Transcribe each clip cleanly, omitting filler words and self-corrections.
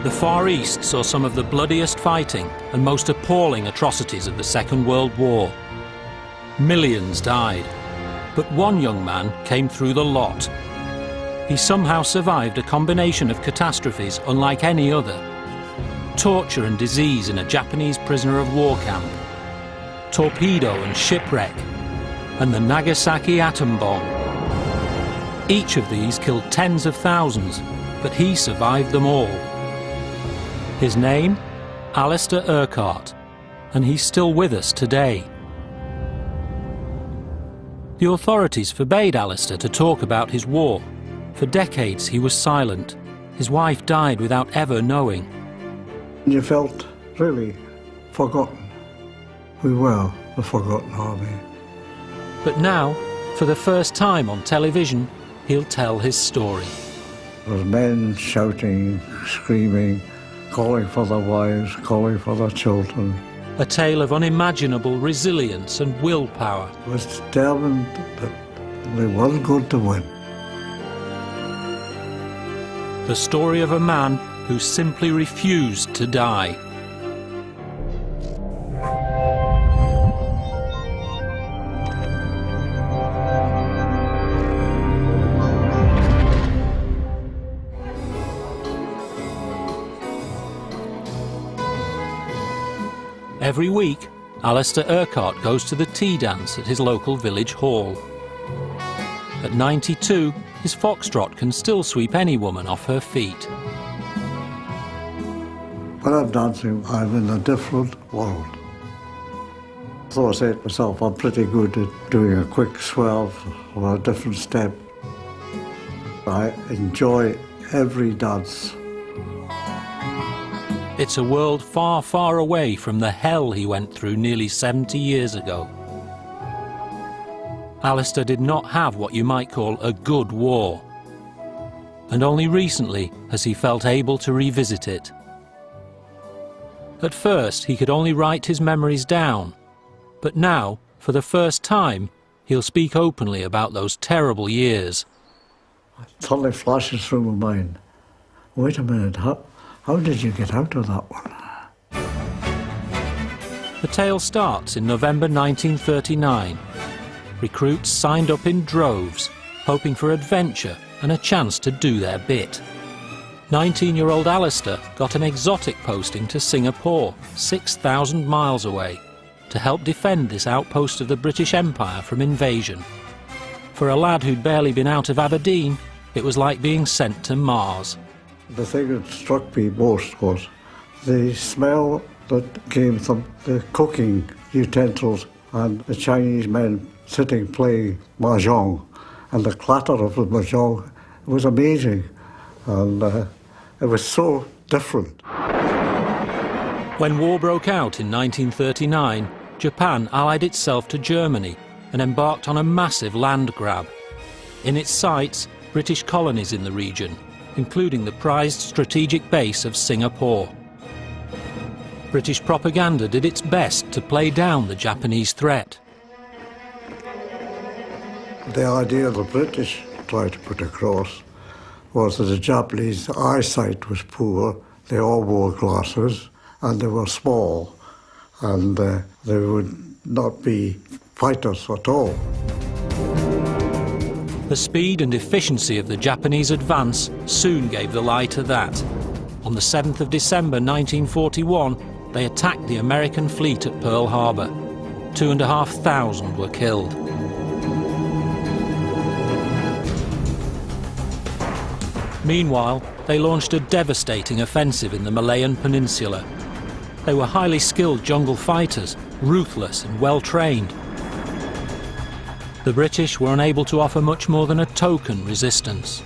The Far East saw some of the bloodiest fighting and most appalling atrocities of the Second World War. Millions died, but one young man came through the lot. He somehow survived a combination of catastrophes unlike any other. Torture and disease in a Japanese prisoner of war camp, torpedo and shipwreck, and the Nagasaki atom bomb. Each of these killed tens of thousands, but he survived them all. His name? Alistair Urquhart, and he's still with us today. The authorities forbade Alistair to talk about his war. For decades he was silent. His wife died without ever knowing. You felt really forgotten. We were the forgotten army. But now, for the first time on television, he'll tell his story. There was men shouting, screaming, calling for their wives, calling for their children. A tale of unimaginable resilience and willpower. It was determined that they weren't going to win. The story of a man who simply refused to die. Every week, Alistair Urquhart goes to the tea dance at his local village hall. At 92, his foxtrot can still sweep any woman off her feet. When I'm dancing, I'm in a different world. So I say to myself, I'm pretty good at doing a quick swerve or a different step. I enjoy every dance. It's a world far, far away from the hell he went through nearly 70 years ago. Alistair did not have what you might call a good war. And only recently has he felt able to revisit it. At first, he could only write his memories down. But now, for the first time, he'll speak openly about those terrible years. It suddenly flashes through my mind. Wait a minute, how did you get out of that one? The tale starts in November 1939. Recruits signed up in droves, hoping for adventure and a chance to do their bit. 19-year-old Alistair got an exotic posting to Singapore, 6,000 miles away, to help defend this outpost of the British Empire from invasion. For a lad who'd barely been out of Aberdeen, it was like being sent to Mars. The thing that struck me most was the smell that came from the cooking utensils and the Chinese men sitting playing mahjong, and the clatter of the mahjong. It was amazing, and it was so different. When war broke out in 1939, Japan allied itself to Germany and embarked on a massive land grab. In its sights, British colonies in the region, including the prized strategic base of Singapore. British propaganda did its best to play down the Japanese threat. The idea the British tried to put across was that the Japanese eyesight was poor, they all wore glasses, and they were small, and they would not be fighters at all. The speed and efficiency of the Japanese advance soon gave the lie to that. On the 7th of December 1941, they attacked the American fleet at Pearl Harbor. 2,500 were killed. Meanwhile, they launched a devastating offensive in the Malayan Peninsula. They were highly skilled jungle fighters, ruthless and well-trained. The British were unable to offer much more than a token resistance.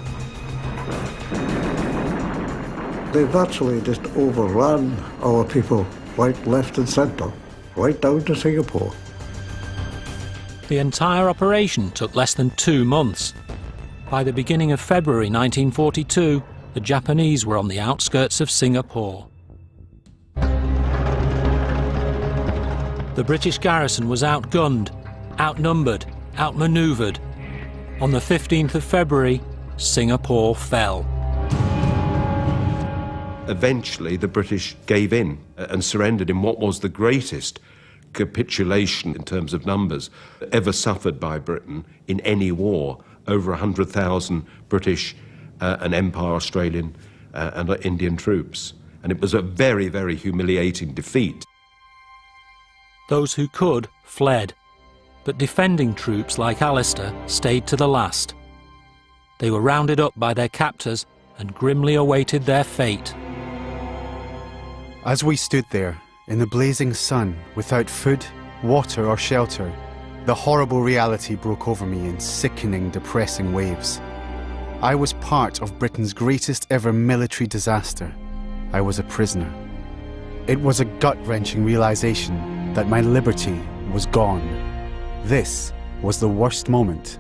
They virtually just overran our people, right, left and centre, right down to Singapore. The entire operation took less than 2 months. By the beginning of February 1942, the Japanese were on the outskirts of Singapore. The British garrison was outgunned, outnumbered, outmaneuvered. On the 15th of February, Singapore fell. Eventually, the British gave in and surrendered in what was the greatest capitulation in terms of numbers ever suffered by Britain in any war. Over 100,000 British and Empire Australian and Indian troops. And it was a very, very humiliating defeat. Those who could fled, but defending troops like Alistair stayed to the last. They were rounded up by their captors and grimly awaited their fate. As we stood there, in the blazing sun, without food, water or shelter, the horrible reality broke over me in sickening, depressing waves. I was part of Britain's greatest ever military disaster. I was a prisoner. It was a gut-wrenching realization that my liberty was gone. This was the worst moment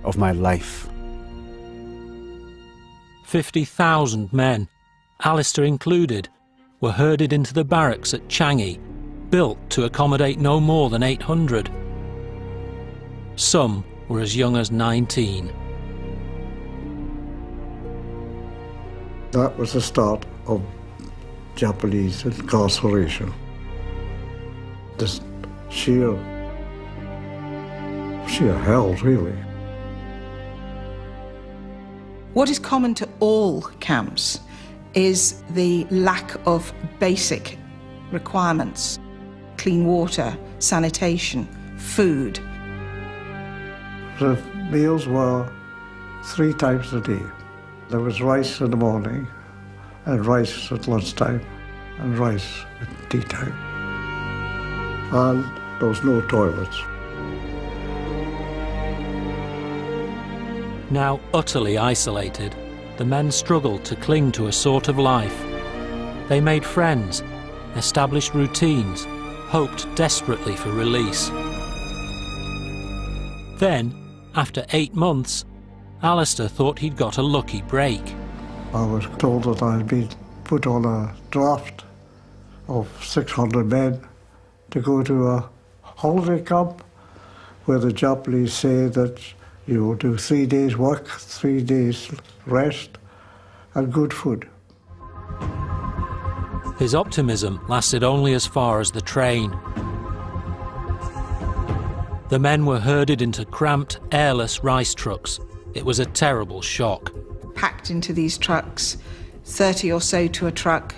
of my life. 50,000 men, Alistair included, were herded into the barracks at Changi, built to accommodate no more than 800. Some were as young as 19. That was the start of Japanese incarceration. This sheer hell, really. What is common to all camps is the lack of basic requirements: clean water, sanitation, food. The meals were 3 times a day. There was rice in the morning, and rice at lunchtime, and rice at tea time. And there was no toilets. Now utterly isolated, the men struggled to cling to a sort of life. They made friends, established routines, hoped desperately for release. Then, after 8 months, Alistair thought he'd got a lucky break. I was told that I'd been put on a draft of 600 men to go to a holiday camp where the Japanese say that you will do 3 days work, 3 days rest, and good food. His optimism lasted only as far as the train. The men were herded into cramped, airless rice trucks. It was a terrible shock. Packed into these trucks, 30 or so to a truck,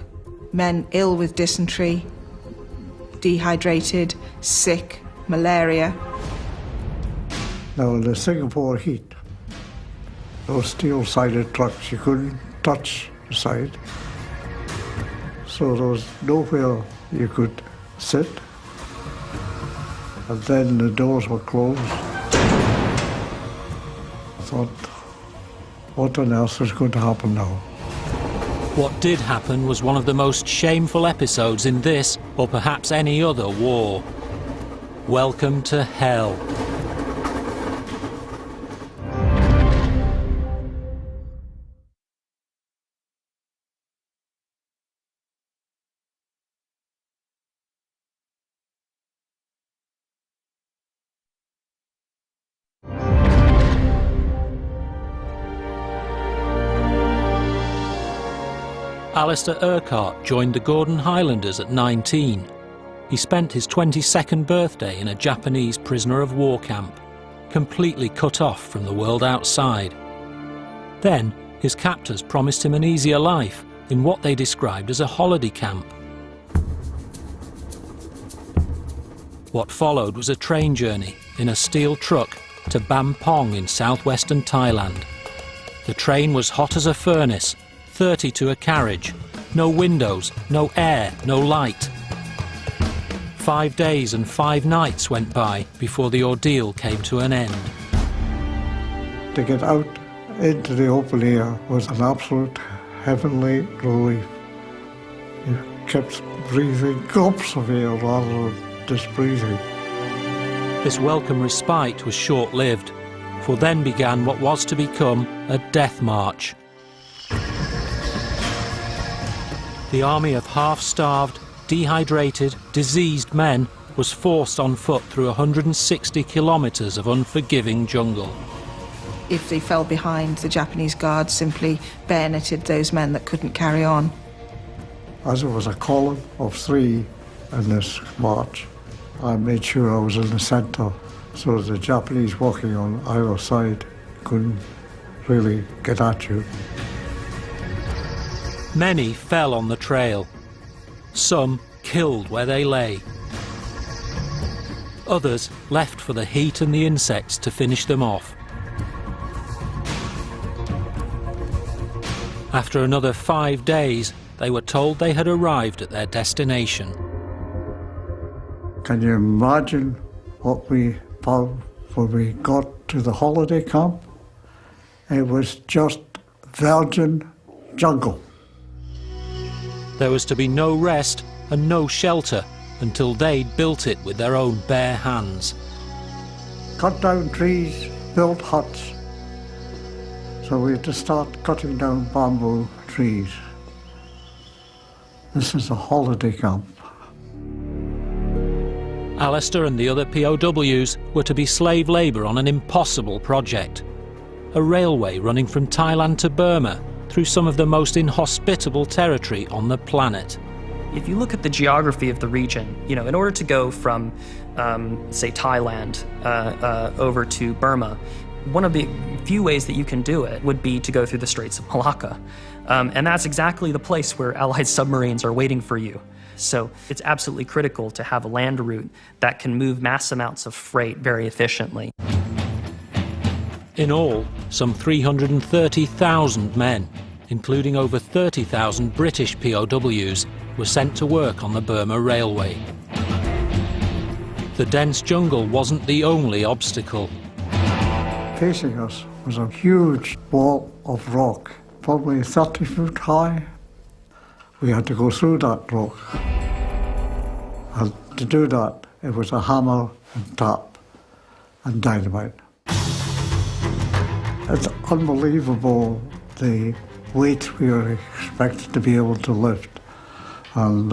men ill with dysentery, dehydrated, sick, malaria. Now in the Singapore heat, those steel-sided trucks, you couldn't touch the side. So there was nowhere you could sit. And then the doors were closed. I thought, what on earth is going to happen now? What did happen was one of the most shameful episodes in this, or perhaps any other, war. Welcome to hell. Alistair Urquhart joined the Gordon Highlanders at 19. He spent his 22nd birthday in a Japanese prisoner of war camp, completely cut off from the world outside. Then, his captors promised him an easier life in what they described as a holiday camp. What followed was a train journey in a steel truck to Bampong in southwestern Thailand. The train was hot as a furnace, 30 to a carriage, no windows, no air, no light. 5 days and 5 nights went by before the ordeal came to an end. To get out into the open air was an absolute heavenly relief. You kept breathing gulps of air rather than just breathing. This welcome respite was short-lived, for then began what was to become a death march. The army of half-starved, dehydrated, diseased men was forced on foot through 160 kilometres of unforgiving jungle. If they fell behind, the Japanese guards simply bayoneted those men that couldn't carry on. As there was a column of 3 in this march, I made sure I was in the centre so the Japanese working on either side couldn't really get at you. Many fell on the trail. Some killed where they lay. Others left for the heat and the insects to finish them off. After another 5 days, they were told they had arrived at their destination. Can you imagine what we found when we got to the holiday camp? It was just virgin jungle. There was to be no rest and no shelter until they'd built it with their own bare hands. Cut down trees, built huts. So we had to start cutting down bamboo trees. This is a holiday camp. Alistair and the other POWs were to be slave labour on an impossible project. A railway running from Thailand to Burma through some of the most inhospitable territory on the planet. If you look at the geography of the region, in order to go from, say, Thailand over to Burma, one of the few ways that you can do it would be to go through the Straits of Malacca. And that's exactly the place where Allied submarines are waiting for you. So it's absolutely critical to have a land route that can move mass amounts of freight very efficiently. In all, some 330,000 men, including over 30,000 British POWs, were sent to work on the Burma Railway. The dense jungle wasn't the only obstacle. Facing us was a huge wall of rock, probably 30 foot high. We had to go through that rock. And to do that, it was a hammer and tap and dynamite. It's unbelievable the weight we were expected to be able to lift. And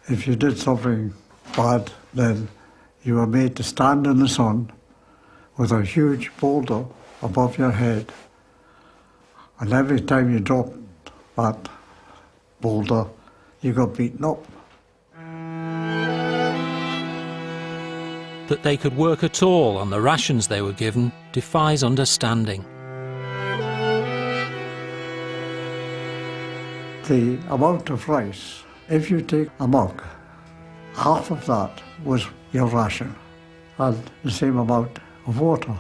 if you did something bad, then you were made to stand in the sun with a huge boulder above your head. And every time you dropped that boulder, you got beaten up. That they could work at all on the rations they were given defies understanding. The amount of rice, if you take a mug, half of that was your ration, and the same amount of water.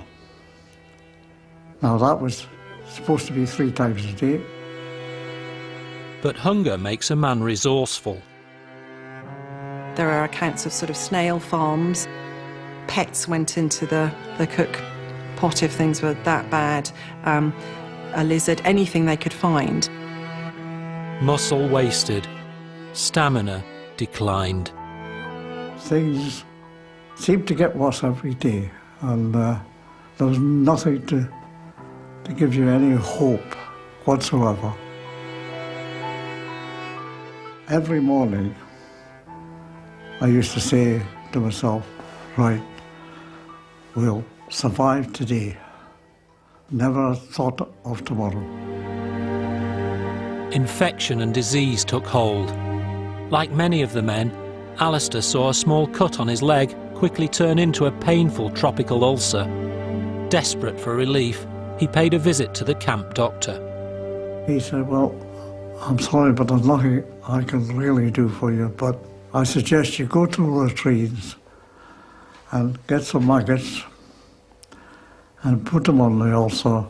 Now that was supposed to be 3 times a day. But hunger makes a man resourceful. There are accounts of sort of snail farms. Pets went into the cook pot if things were that bad. A lizard, anything they could find. Muscle wasted, stamina declined. Things seemed to get worse every day, and there was nothing to give you any hope whatsoever. Every morning, I used to say to myself, right, we'll survive today. Never thought of tomorrow. Infection and disease took hold. Like many of the men, Alistair saw a small cut on his leg quickly turn into a painful tropical ulcer. Desperate for relief, he paid a visit to the camp doctor. He said, well, I'm sorry, but there's nothing I can really do for you, but I suggest you go to the latrines and get some maggots and put them on the ulcer,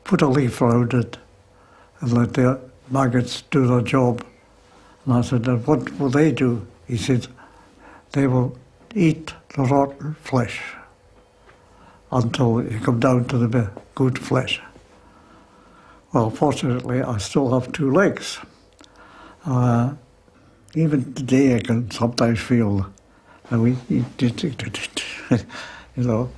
put a leaf around it and let the maggots do their job. And I said, what will they do? He said, they will eat the rotten flesh until you come down to the good flesh. Well, fortunately, I still have 2 legs. Even today, I can sometimes feel, you know.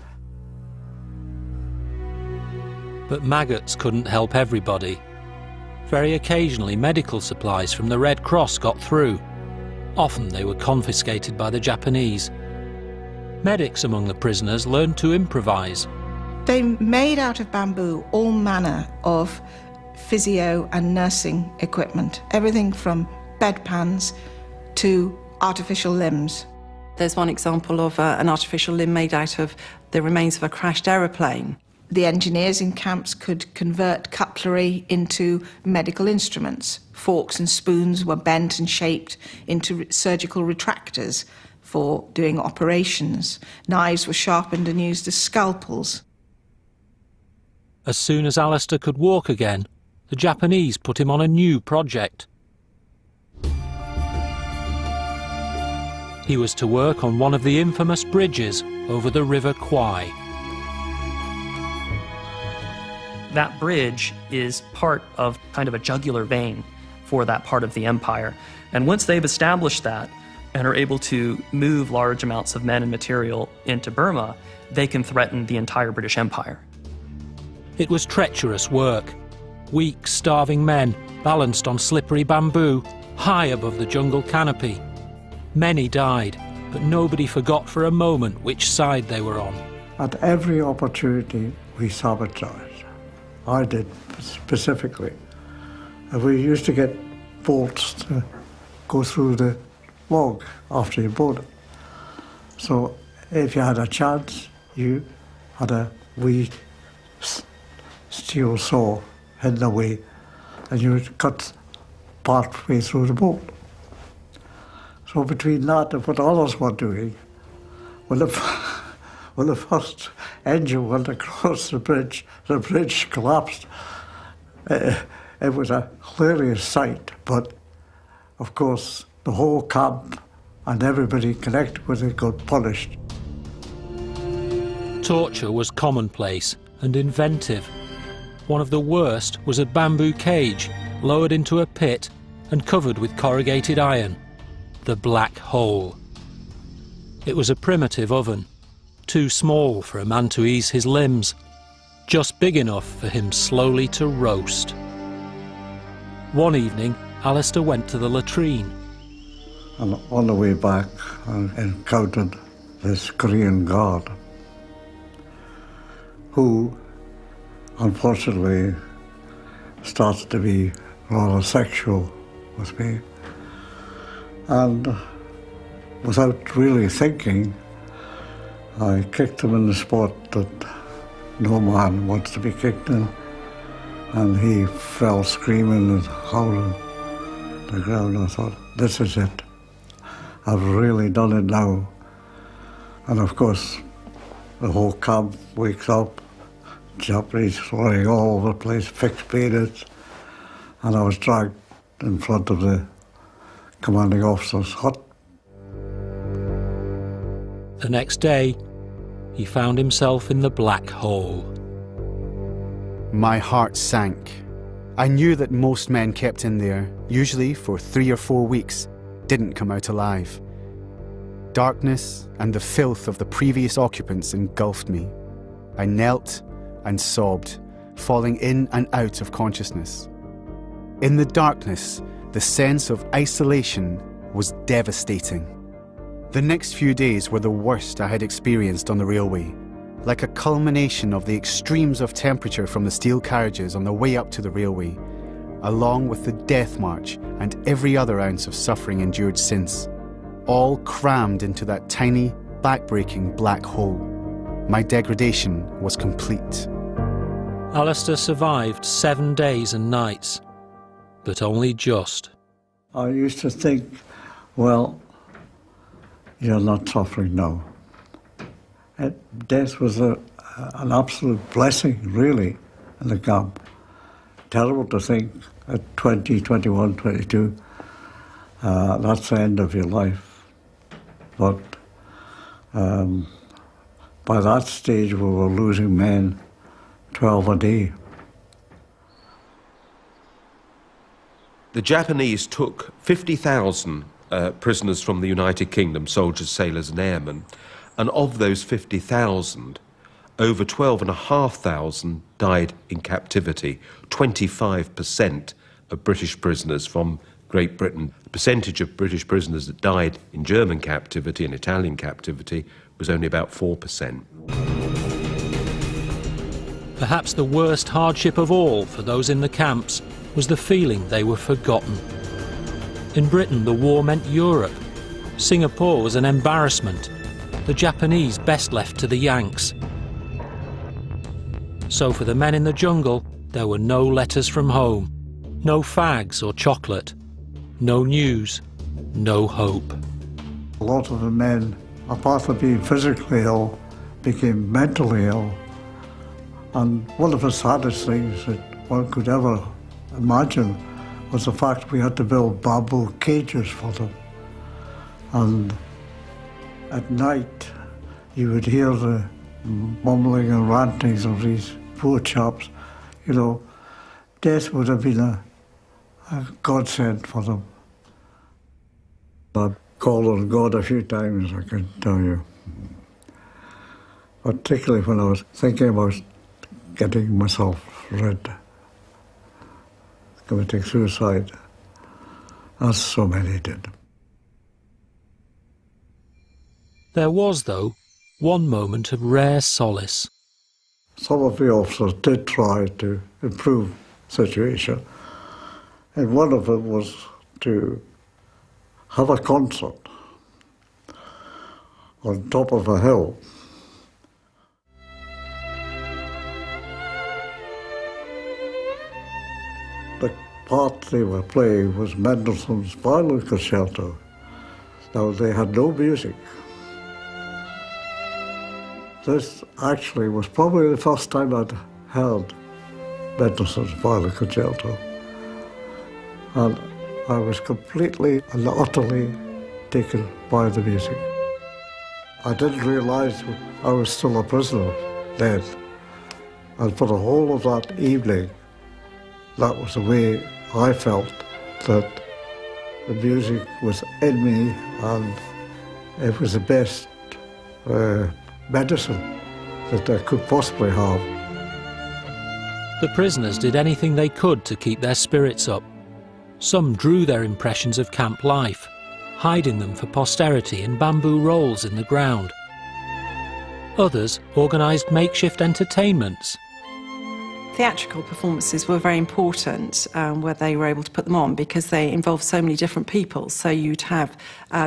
But maggots couldn't help everybody. Very occasionally, medical supplies from the Red Cross got through. Often they were confiscated by the Japanese. Medics among the prisoners learned to improvise. They made out of bamboo all manner of physio and nursing equipment. Everything from bedpans to artificial limbs. There's one example of an artificial limb made out of the remains of a crashed aeroplane. The engineers in camps could convert cutlery into medical instruments. Forks and spoons were bent and shaped into surgical retractors for doing operations. Knives were sharpened and used as scalpels. As soon as Alistair could walk again, the Japanese put him on a new project. He was to work on one of the infamous bridges over the River Kwai. That bridge is part of kind of a jugular vein for that part of the empire. And once they've established that and are able to move large amounts of men and material into Burma, they can threaten the entire British Empire. It was treacherous work. Weak, starving men balanced on slippery bamboo, high above the jungle canopy. Many died, but nobody forgot for a moment which side they were on. At every opportunity, we sabotaged. I did specifically. And we used to get bolts to go through the log after you bought it. So if you had a chance, you had a wee steel saw hidden away, and you would cut part way through the bolt. So between that and what others were doing, when the first engine went across the bridge collapsed. It was a hilarious sight, but of course the whole camp and everybody connected with it got punished. Torture was commonplace and inventive. One of the worst was a bamboo cage lowered into a pit and covered with corrugated iron, the Black Hole. It was a primitive oven, too small for a man to ease his limbs, just big enough for him slowly to roast. One evening, Alistair went to the latrine. And on the way back, I encountered this Korean guard who, unfortunately, started to be rather sexual with me. And without really thinking, I kicked him in the spot that no man wants to be kicked in. And he fell screaming and howling to the ground. I thought, this is it. I've really done it now. And of course, the whole camp wakes up, Japanese running all over the place, fixed bayonets, and I was dragged in front of the commanding officer's hut. The next day, he found himself in the Black Hole. My heart sank. I knew that most men kept in there, usually for 3 or 4 weeks, didn't come out alive. Darkness and the filth of the previous occupants engulfed me. I knelt and sobbed, falling in and out of consciousness. In the darkness, the sense of isolation was devastating. The next few days were the worst I had experienced on the railway, like a culmination of the extremes of temperature from the steel carriages on the way up to the railway, along with the death march and every other ounce of suffering endured since, all crammed into that tiny, back-breaking black hole. My degradation was complete. Alistair survived 7 days and nights, but only just. I used to think, well, you're not suffering now. Death was an absolute blessing, really, in the camp. Terrible to think at 20, 21, 22, that's the end of your life. But by that stage, we were losing men 12 a day. The Japanese took 50,000 prisoners from the United Kingdom, soldiers, sailors and airmen, and of those 50,000, over 12,500 died in captivity, 25% of British prisoners from Great Britain. The percentage of British prisoners that died in German captivity and Italian captivity was only about 4%. Perhaps the worst hardship of all for those in the camps was the feeling they were forgotten. In Britain, the war meant Europe. Singapore was an embarrassment. The Japanese best left to the Yanks. So for the men in the jungle, there were no letters from home, no fags or chocolate, no news, no hope. A lot of the men, apart from being physically ill, became mentally ill. And one of the saddest things that one could ever imagine was the fact we had to build bamboo cages for them. And at night, you would hear the mumbling and rantings of these poor chaps. You know, death would have been a godsend for them. I've called on God a few times, I can tell you. Particularly when I was thinking about getting myself rid, committing suicide, as so many did. There was, though, one moment of rare solace. Some of the officers did try to improve the situation, and one of them was to have a concert on top of a hill. The part they were playing was Mendelssohn's Violin Concerto. Now, they had no music. This actually was probably the first time I'd heard Mendelssohn's Violin Concerto. And I was completely and utterly taken by the music. I didn't realise I was still a prisoner then. And for the whole of that evening, that was the way I felt, that the music was in me and it was the best medicine that I could possibly have. The prisoners did anything they could to keep their spirits up. Some drew their impressions of camp life, hiding them for posterity in bamboo rolls in the ground. Others organised makeshift entertainments. Theatrical performances were very important where they were able to put them on because they involved so many different people. So you'd have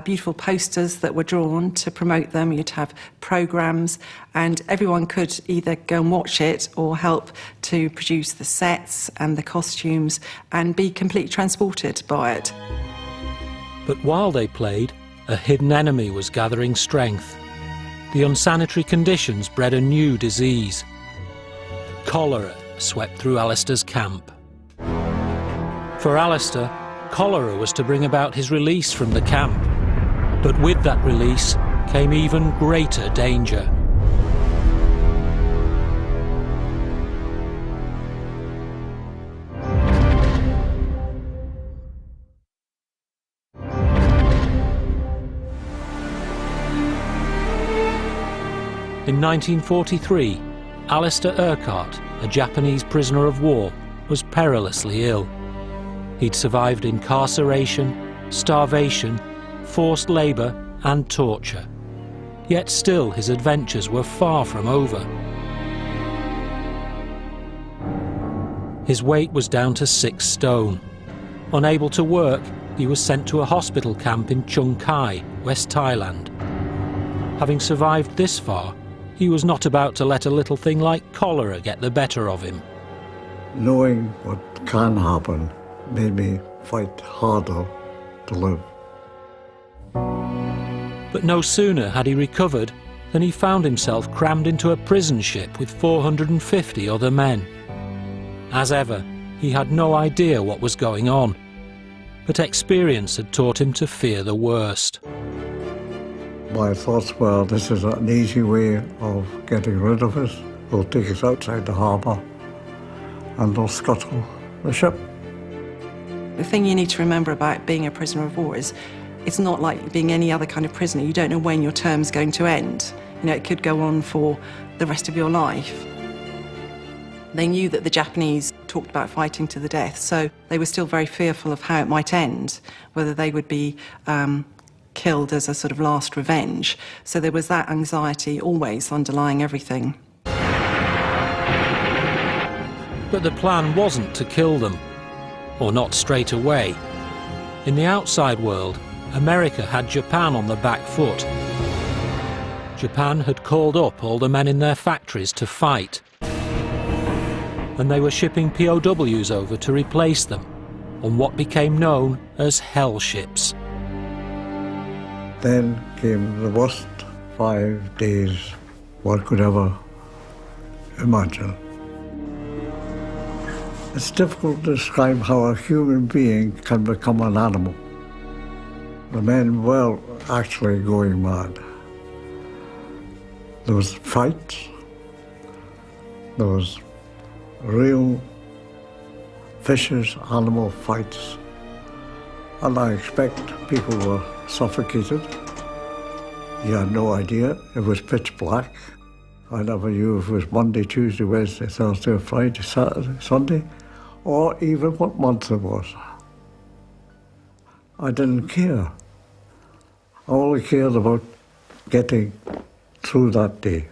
beautiful posters that were drawn to promote them, you'd have programmes, and everyone could either go and watch it or help to produce the sets and the costumes and be completely transported by it. But while they played, a hidden enemy was gathering strength. The unsanitary conditions bred a new disease. Cholera swept through Alistair's camp. For Alistair, cholera was to bring about his release from the camp. But with that release came even greater danger. In 1943, Alistair Urquhart, a Japanese prisoner of war, was perilously ill. He'd survived incarceration, starvation, forced labour and torture. Yet still his adventures were far from over. His weight was down to 6 stone. Unable to work, he was sent to a hospital camp in Chung Kai, West Thailand. Having survived this far, he was not about to let a little thing like cholera get the better of him. Knowing what can happen made me fight harder to live. But no sooner had he recovered than he found himself crammed into a prison ship with 450 other men. As ever, he had no idea what was going on, but experience had taught him to fear the worst. My thoughts were, this is an easy way of getting rid of us. They'll take us outside the harbour and they'll scuttle the ship. The thing you need to remember about being a prisoner of war is it's not like being any other kind of prisoner. You don't know when your term's going to end. You know, it could go on for the rest of your life. They knew that the Japanese talked about fighting to the death, so they were still very fearful of how it might end, whether they would be killed as a sort of last revenge. So there was that anxiety always underlying everything. But the plan wasn't to kill them, or not straight away. In the outside world, America had Japan on the back foot. Japan had called up all the men in their factories to fight, and they were shipping POWs over to replace them on what became known as hell ships. Then came the worst 5 days one could ever imagine. It's difficult to describe how a human being can become an animal. The men were actually going mad. There was fights, there was real vicious animal fights, and I expect people were suffocated. You had no idea. It was pitch black. I never knew if it was Monday, Tuesday, Wednesday, Thursday, Friday, Saturday, Sunday, or even what month it was. I didn't care. I only cared about getting through that day.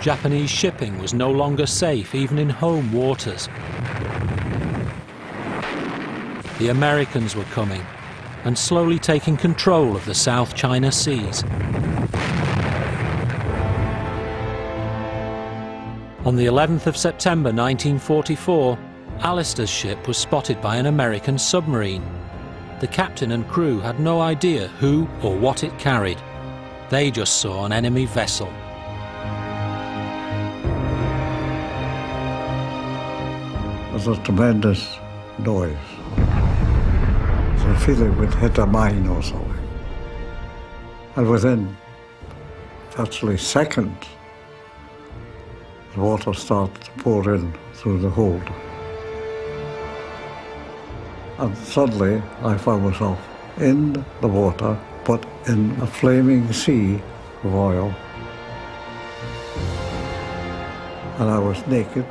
Japanese shipping was no longer safe even in home waters. The Americans were coming and slowly taking control of the South China Seas. On the 11th of September 1944, Alistair's ship was spotted by an American submarine. The captain and crew had no idea who or what it carried. They just saw an enemy vessel. There was a tremendous noise. It was a feeling we'd hit a mine or something. And within virtually seconds, the water started to pour in through the hold. And suddenly I found myself in the water, but in a flaming sea of oil. And I was naked,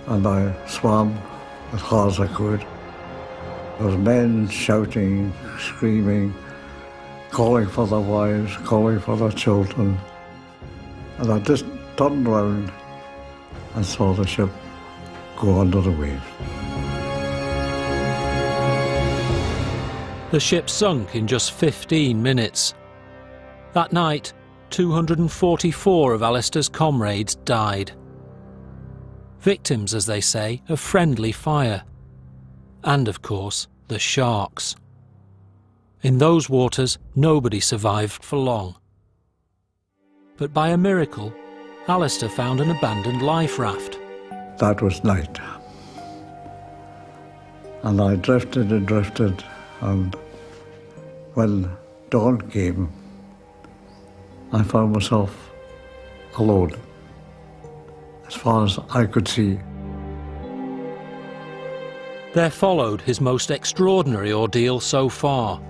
and I swam as hard as I could. There was men shouting, screaming, calling for their wives, calling for their children. And I just turned around and saw the ship go under the waves. The ship sunk in just 15 minutes. That night, 244 of Alistair's comrades died. Victims, as they say, of friendly fire. And, of course, the sharks. In those waters, nobody survived for long. But by a miracle, Alistair found an abandoned life raft. That was night. And I drifted and drifted, and when dawn came, I found myself alone, as far as I could see. There followed his most extraordinary ordeal so far.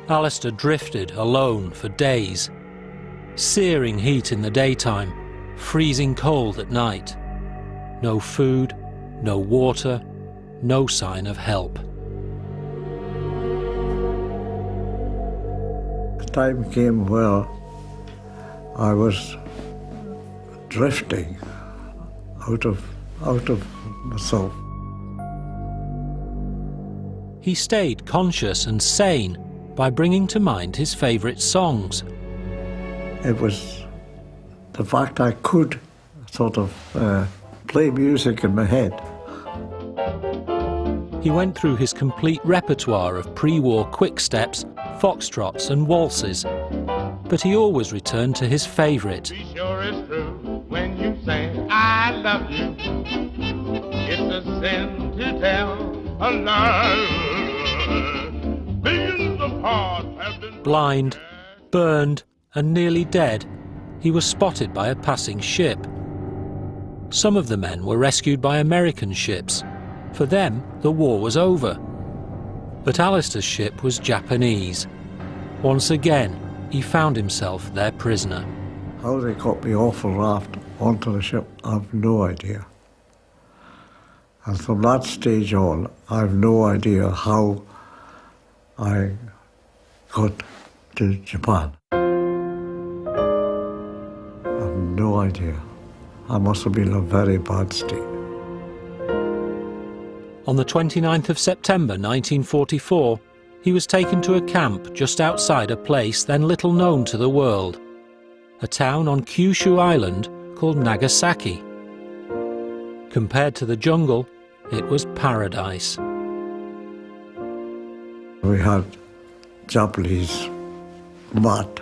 Alistair drifted alone for days. Searing heat in the daytime, freezing cold at night. No food, no water, no sign of help. The time came where I was drifting out of myself. He stayed conscious and sane by bringing to mind his favourite songs. It was the fact I could sort of play music in my head. He went through his complete repertoire of pre-war quick steps, foxtrots and waltzes, but he always returned to his favourite. Be sure it's true when you say I love you. It's a sin to tell a lie. Millions of hearts have been Blind, burned and nearly dead, he was spotted by a passing ship. Some of the men were rescued by American ships. For them, the war was over. But Alistair's ship was Japanese. Once again, he found himself their prisoner. How they got me off the raft onto the ship, I've no idea. And from that stage on, I've no idea how I got to Japan. I've no idea. I must have been in a very bad state. On the 29th of September 1944, he was taken to a camp just outside a place then little known to the world, a town on Kyushu Island called Nagasaki. Compared to the jungle, it was paradise. We had Japanese mat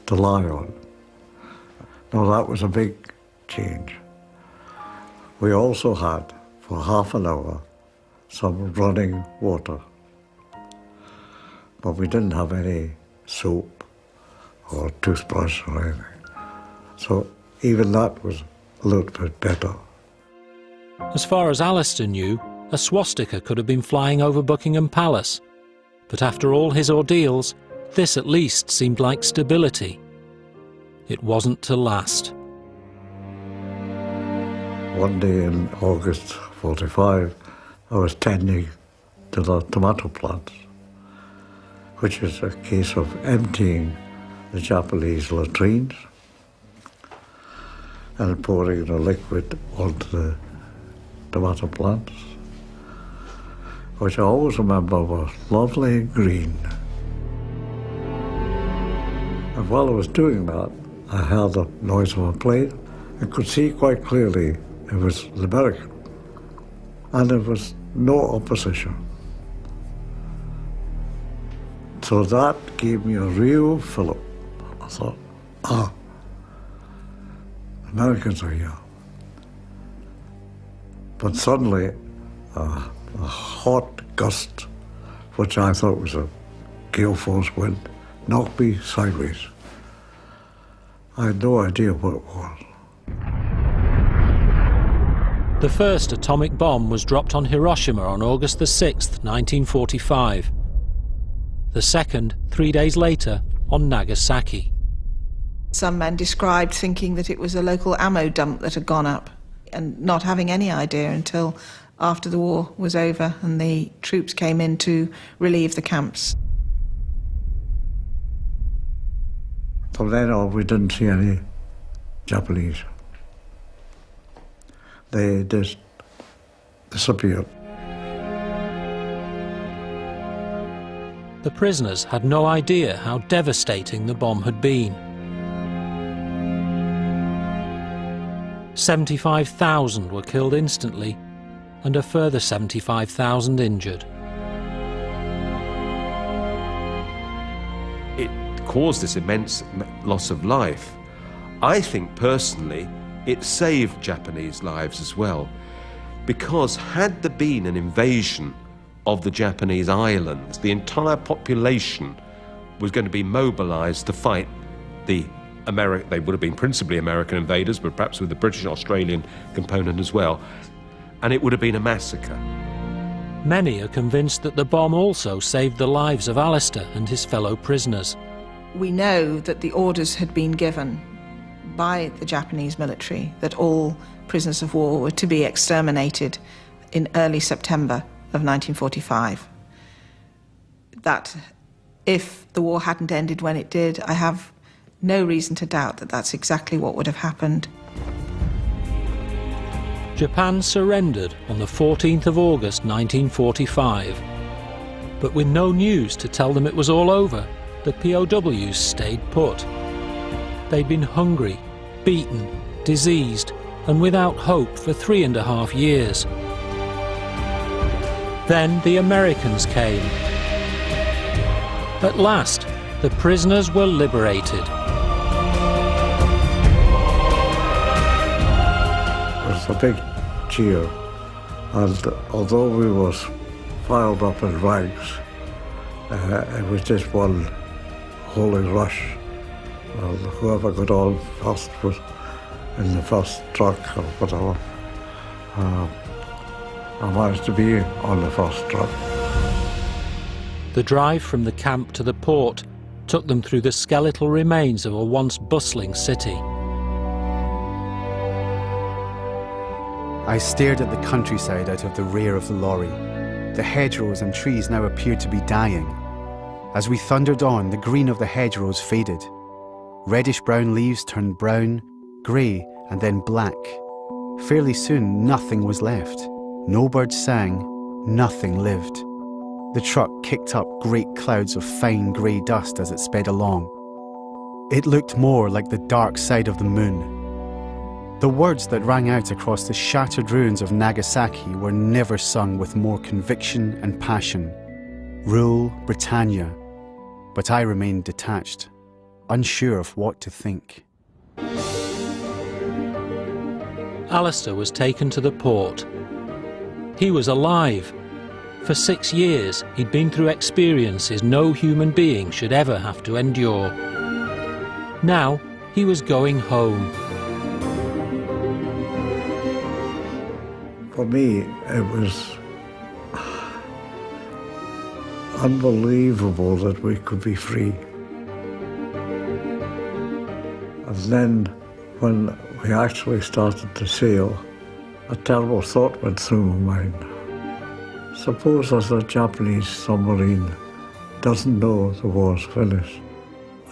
to lie on. Now that was a big change. We also had, for half an hour, some running water. But we didn't have any soap or toothbrush or anything. So even that was a little bit better. As far as Alistair knew, a swastika could have been flying over Buckingham Palace. But after all his ordeals, this at least seemed like stability. It wasn't to last. One day in August 45, I was tending to the tomato plants, which is a case of emptying the Japanese latrines and pouring the liquid onto the tomato plants, which I always remember were lovely green. And while I was doing that, I heard the noise of a plane and could see quite clearly it was the American. And there was no opposition. So that gave me a real fillip. I thought, Americans are here. But suddenly, a hot gust, which I thought was a gale force wind, knocked me sideways. I had no idea what it was. The first atomic bomb was dropped on Hiroshima on August the 6th, 1945. The second, 3 days later, on Nagasaki. Some men described thinking that it was a local ammo dump that had gone up, and not having any idea until after the war was over and the troops came in to relieve the camps. From then on, we didn't see any Japanese. They just disappeared. The prisoners had no idea how devastating the bomb had been. 75,000 were killed instantly, and a further 75,000 injured. It caused this immense loss of life. I think personally it saved Japanese lives as well, because had there been an invasion of the Japanese islands, the entire population was going to be mobilized to fight the they would have been principally American invaders, but perhaps with the British-Australian component as well, and it would have been a massacre. Many are convinced that the bomb also saved the lives of Alistair and his fellow prisoners. We know that the orders had been given by the Japanese military that all prisoners of war were to be exterminated in early September of 1945. That if the war hadn't ended when it did, I have no reason to doubt that that's exactly what would have happened. Japan surrendered on the 14th of August 1945. But with no news to tell them it was all over, the POWs stayed put. They'd been hungry, beaten, diseased, and without hope for 3.5 years. Then the Americans came. At last, the prisoners were liberated. It was a big cheer, and although we was piled up in ranks, it was just one holy rush. And whoever got on first was in the first truck or whatever. I managed to be on the first truck. The drive from the camp to the port took them through the skeletal remains of a once bustling city. I stared at the countryside out of the rear of the lorry. The hedgerows and trees now appeared to be dying. As we thundered on, the green of the hedgerows faded. Reddish-brown leaves turned brown, grey, and then black. Fairly soon, nothing was left. No birds sang, nothing lived. The truck kicked up great clouds of fine grey dust as it sped along. It looked more like the dark side of the moon. The words that rang out across the shattered ruins of Nagasaki were never sung with more conviction and passion. Rule Britannia. But I remained detached, unsure of what to think. Alistair was taken to the port. He was alive. For 6 years, he'd been through experiences no human being should ever have to endure. Now, he was going home. For me, it was unbelievable that we could be free. And then, when we actually started to sail, a terrible thought went through my mind. Suppose as a Japanese submarine doesn't know the war's finished.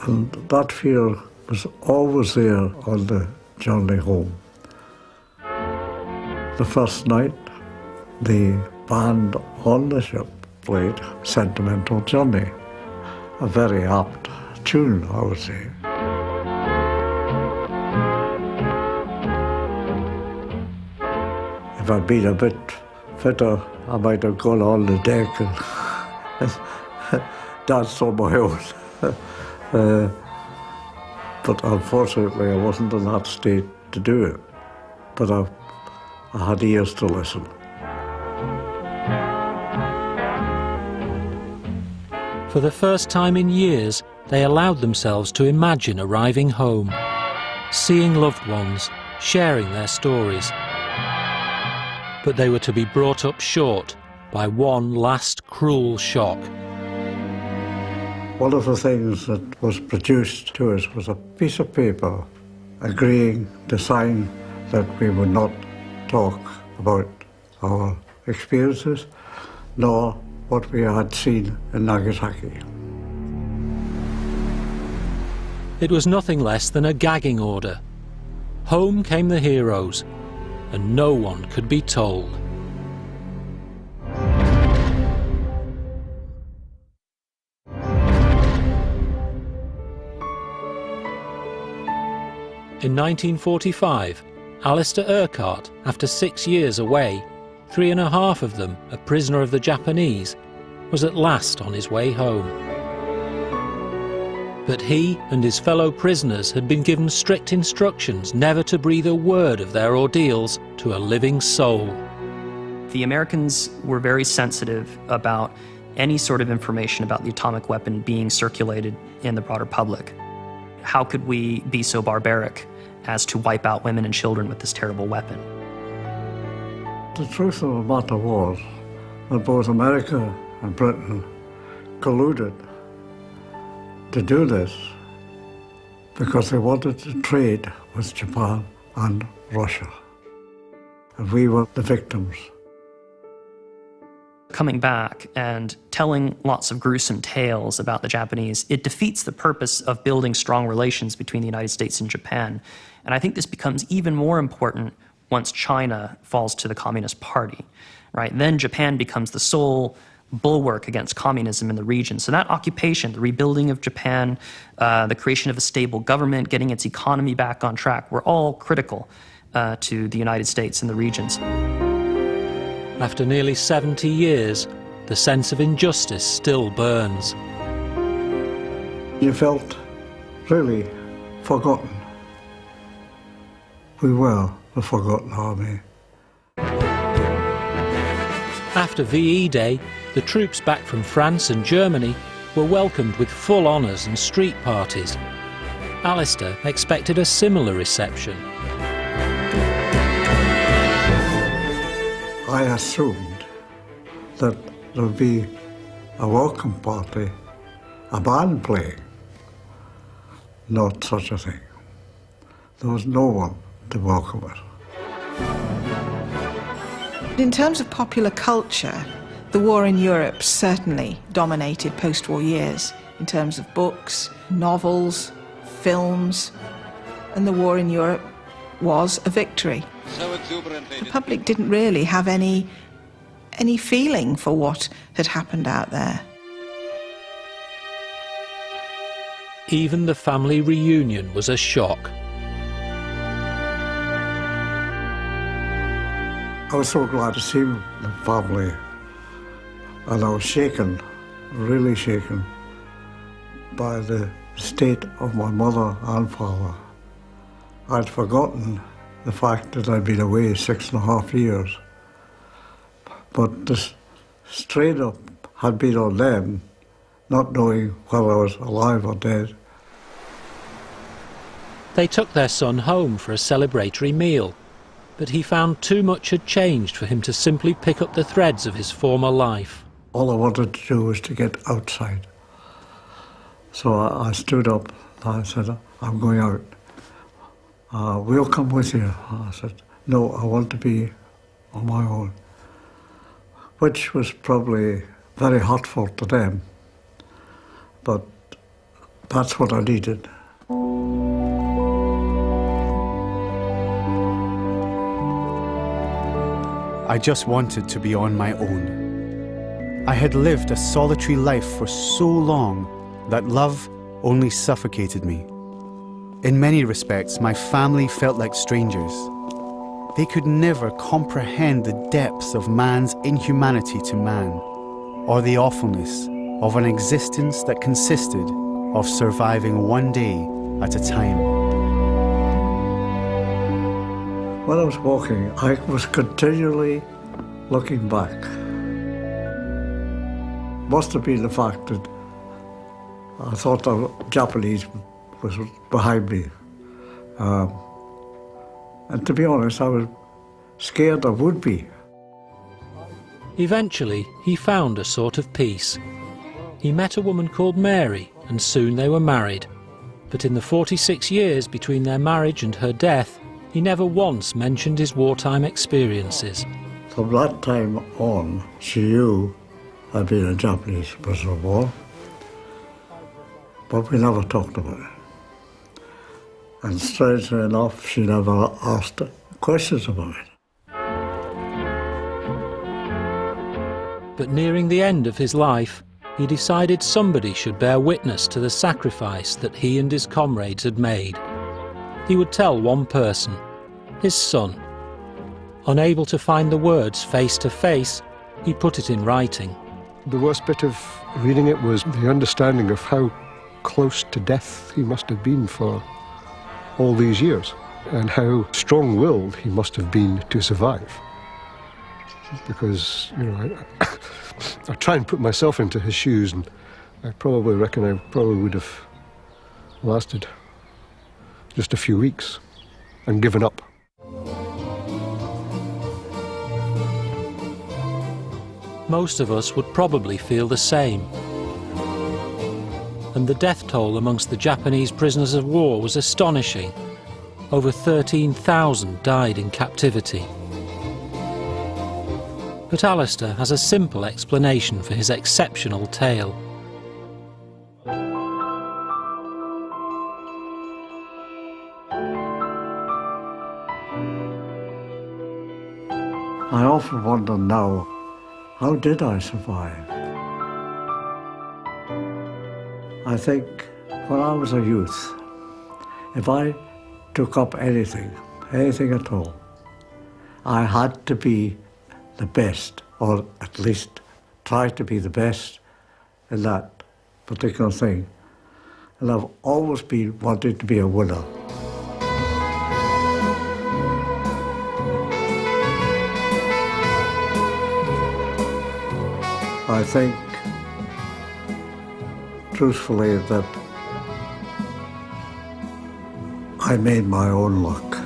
And that fear was always there on the journey home. The first night, the band on the ship played Sentimental Journey, a very apt tune, I would say. If I'd been a bit fitter, I might have gone on the deck and danced on my own. But unfortunately, I wasn't in that state to do it. But I had ears to listen. For the first time in years, they allowed themselves to imagine arriving home, seeing loved ones, sharing their stories. But they were to be brought up short by one last cruel shock. One of the things that was produced to us was a piece of paper agreeing to sign that we would not talk about our experiences, nor what we had seen in Nagasaki. It was nothing less than a gagging order. Home came the heroes, and no one could be told. In 1945, Alistair Urquhart, after 6 years away, 3.5 of them a prisoner of the Japanese, was at last on his way home. But he and his fellow prisoners had been given strict instructions never to breathe a word of their ordeals to a living soul. The Americans were very sensitive about any sort of information about the atomic weapon being circulated in the broader public. How could we be so barbaric as to wipe out women and children with this terrible weapon? The truth of the matter was that both America and Britain colluded to do this because they wanted to trade with Japan and Russia. And we were the victims. Coming back and telling lots of gruesome tales about the Japanese, it defeats the purpose of building strong relations between the United States and Japan. And I think this becomes even more important once China falls to the Communist Party, right? Then Japan becomes the sole bulwark against communism in the region. So that occupation, the rebuilding of Japan, the creation of a stable government, getting its economy back on track, were all critical to the United States and the regions. After nearly 70 years, the sense of injustice still burns. You felt really forgotten. We were the forgotten army. After VE Day, the troops back from France and Germany were welcomed with full honours and street parties. Alistair expected a similar reception. I assumed that there would be a welcome party, a band playing. Not such a thing. There was no one to welcome us. In terms of popular culture, the war in Europe certainly dominated post-war years in terms of books, novels, films, and the war in Europe was a victory. The public didn't really have any feeling for what had happened out there. Even the family reunion was a shock. I was so glad to see the family, and I was shaken, really shaken, by the state of my mother and father. I'd forgotten the fact that I'd been away 6.5 years, but the strain up had been on them, not knowing whether I was alive or dead. They took their son home for a celebratory meal, but he found too much had changed for him to simply pick up the threads of his former life. All I wanted to do was to get outside. So I stood up and I said, I'm going out. We'll come with you. I said, no, I want to be on my own. Which was probably very hurtful to them, but that's what I needed. I just wanted to be on my own. I had lived a solitary life for so long that love only suffocated me. In many respects, my family felt like strangers. They could never comprehend the depths of man's inhumanity to man, or the awfulness of an existence that consisted of surviving one day at a time. When I was walking, I was continually looking back. Must have been the fact that I thought the Japanese was behind me. And to be honest, I was scared I would be. Eventually, he found a sort of peace. He met a woman called Mary, and soon they were married. But in the 46 years between their marriage and her death, he never once mentioned his wartime experiences. From that time on, she knew I'd been a Japanese prisoner of war, but we never talked about it. And strangely enough, she never asked questions about it. But nearing the end of his life, he decided somebody should bear witness to the sacrifice that he and his comrades had made. He would tell one person, his son. Unable to find the words face to face, he put it in writing. The worst bit of reading it was the understanding of how close to death he must have been for all these years, and how strong-willed he must have been to survive. Because, you know, I try and put myself into his shoes, and I probably reckon I probably would have lasted just a few weeks and given up. Most of us would probably feel the same. And the death toll amongst the Japanese prisoners of war was astonishing. Over 13,000 died in captivity. But Alistair has a simple explanation for his exceptional tale. I often wonder now, how did I survive? I think when I was a youth, if I took up anything at all, I had to be the best, or at least try to be the best in that particular thing. And I've always been wanting to be a winner. I think, truthfully, that I made my own luck.